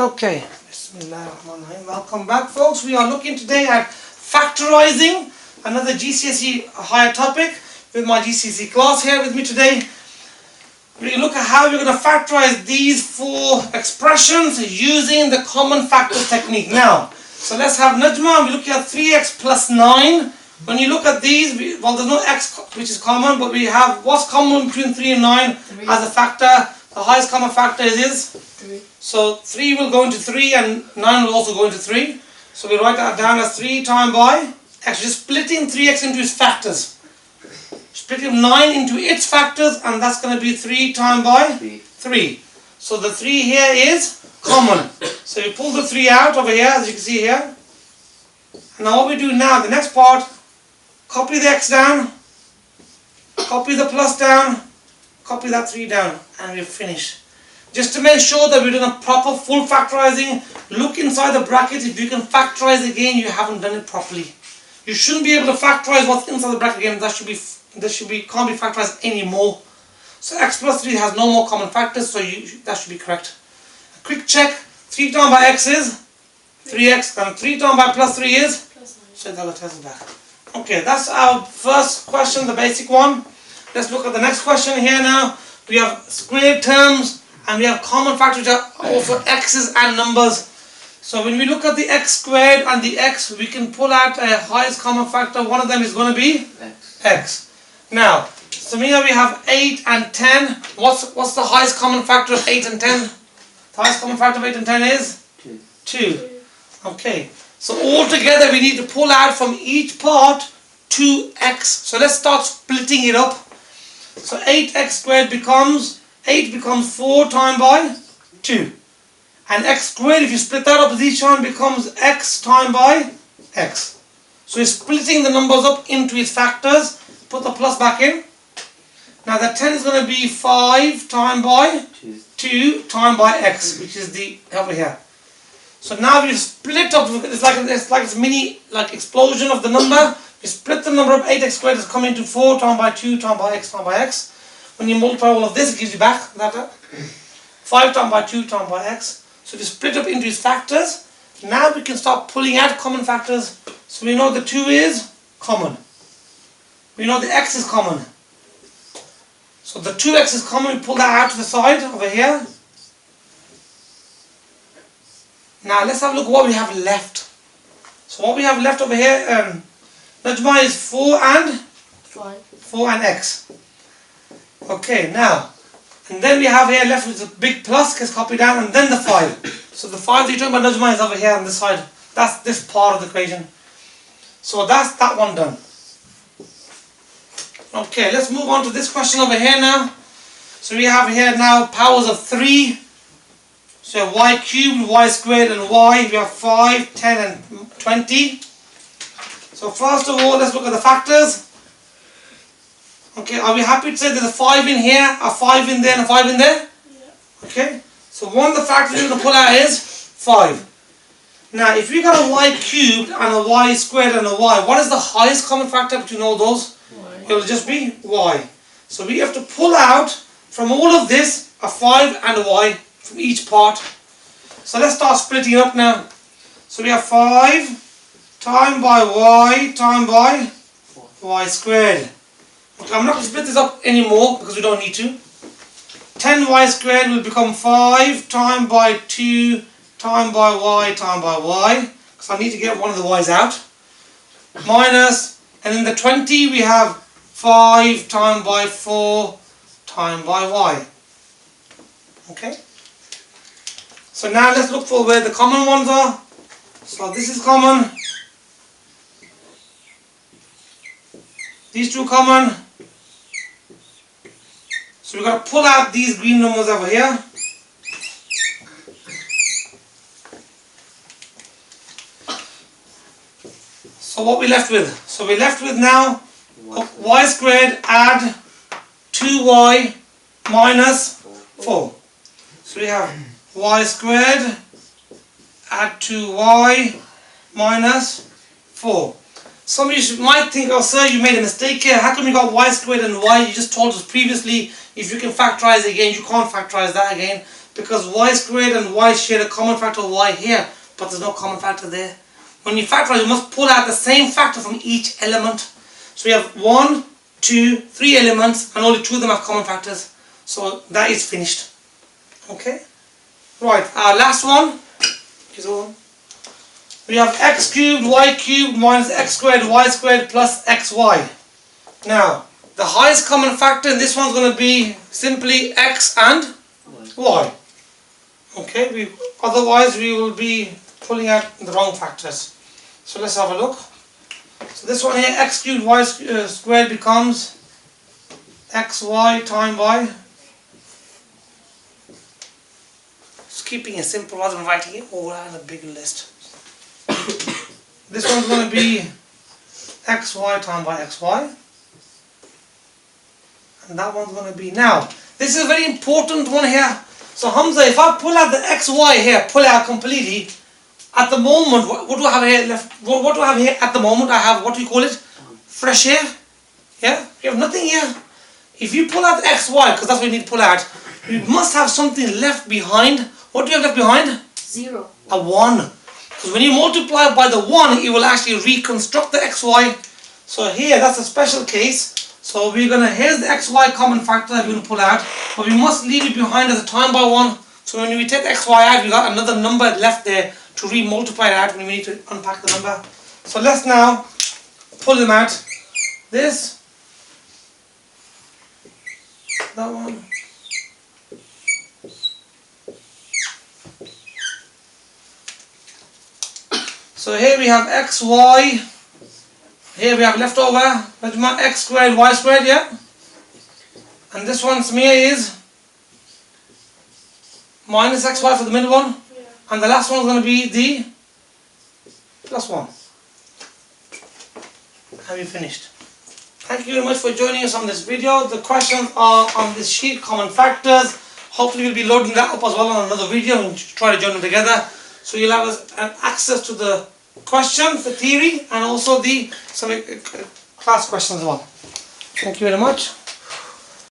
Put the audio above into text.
Okay, Bismillahirrahmanirrahim. Welcome back, folks. We are looking today at factorizing, another GCSE higher topic with my GCSE class here with me today. We look at how we're going to factorize these four expressions using the common factors technique. Now, so let's have Najma. We're looking at 3x plus 9. When you look at these, well, there's no x which is common, but we have what's common between 3 and 9 as a factor. The highest common factor is 3. So 3 will go into 3 and 9 will also go into 3. So we write that down as 3 times by x. Just splitting 3x into its factors. Splitting 9 into its factors, and that's going to be 3 times by 3. So the 3 here is common. So you pull the 3 out over here, as you can see here. And now what we do now, the next part, copy the x down, copy the plus down, copy that 3 down, and we're finished. Just to make sure that we've done a proper full factorizing, look inside the bracket. If you can factorize again, you haven't done it properly. You shouldn't be able to factorize what's inside the bracket again. Can't be factorized anymore. So x plus 3 has no more common factors, so that should be correct. A quick check, 3 times by x is 3x, and 3 times by plus 3 is? So that will test it back. Okay, that's our first question, the basic one. Let's look at the next question here now. We have squared terms and we have common factors which are also x's and numbers. So when we look at the x squared and the x, we can pull out a highest common factor. One of them is going to be x. Now, so here we have 8 and 10. What's the highest common factor of 8 and 10? The highest common factor of 8 and 10 is? 2. Okay. So altogether we need to pull out from each part 2x. So let's start splitting it up. So 8x squared becomes 8 becomes 4 times by 2. And x squared, if you split that up, each one becomes x times by x. So you're splitting the numbers up into its factors. Put the plus back in. Now the 10 is going to be 5 times by 2 times by x, which is the over here. So now we split up. It's like a mini explosion of the number. You split the number of 8x squared is coming to 4 times by 2 times by x times by x. When you multiply all of this, it gives you back that 5 times by 2 times by x. So you split up into its factors. Now we can start pulling out common factors. So we know the 2 is common. We know the x is common. So the 2x is common. We pull that out to the side over here. Now let's have a look at what we have left. So what we have left over here, Najma, is 4 and 4 and x. Okay, now, and then we have here left with a big plus, gets copied down, and then the 5. So the 5 that you're talking about, Najma, is over here on this side. That's this part of the equation. So that's that one done. Okay, let's move on to this question over here now. So we have here now powers of 3. So you have y cubed, y squared, and y. We have 5, 10, and 20. So first of all, let's look at the factors. Okay, are we happy to say there's a 5 in here, a 5 in there, and a 5 in there? Yeah. Okay, so one of the factors we're going to pull out is 5. Now, if we got a y cubed and a y squared and a y, what is the highest common factor between all those? Y. It will just be y. So we have to pull out from all of this a 5 and a y from each part. So let's start splitting up now. So we have 5 times by y times by y squared. Okay, I'm not going to split this up anymore because we don't need to. 10y squared will become 5 times by 2 times by y times by y. Because I need to get one of the y's out. Minus, and in the 20 we have 5 times by 4 times by y. Okay? So now let's look for where the common ones are. So this is common. These two common. So we've got to pull out these green numbers over here. So what we left with? So we're left with now y squared add 2y minus 4. So we have y squared add 2y minus 4. Some of you might think, oh sir, you made a mistake here. How come you got y squared and y? You just told us previously if you can factorize again. You can't factorize that again. because y squared and y share a common factor of y here, but there's no common factor there. When you factorize, you must pull out the same factor from each element. So we have 1, 2, 3 elements, and only 2 of them have common factors. So that is finished. Okay? Right, our last one is on. We have x cubed minus x squared y squared plus xy. Now, the highest common factor in this one's going to be simply x and y. Okay, otherwise we will be pulling out the wrong factors. So let's have a look. So this one here, x cubed y squared becomes xy times y. Just keeping it simple rather than writing it all out in a big list. This one's going to be xy times by xy. And that one's going to be, now, this is a very important one here. So Hamza, if I pull out the xy here, pull out completely, at the moment, what do I have here left? What do I have here at the moment? I have, what do you call it? Fresh air. Yeah? You have nothing here. If you pull out the xy, because that's what you need to pull out, you must have something left behind. What do you have left behind? 0. A 1. Because when you multiply by the 1, it will actually reconstruct the xy. So here, that's a special case. So we're going to, here's the xy common factor that we're going to pull out. But we must leave it behind as a time by 1. So when we take the xy out, we got another number left there to re-multiply it out when we need to unpack the number. So let's now pull them out. This, that one. So here we have xy. Here we have leftover, x squared, y squared, yeah? And this one, Samia, is minus xy for the middle one. Yeah. And the last one is going to be the plus 1. Have you finished? Thank you very much for joining us on this video. The questions are on this sheet, common factors. Hopefully we'll be loading that up as well on another video and try to join them together. So you'll have access to the questions, the theory, and also the some class questions as well. Thank you very much.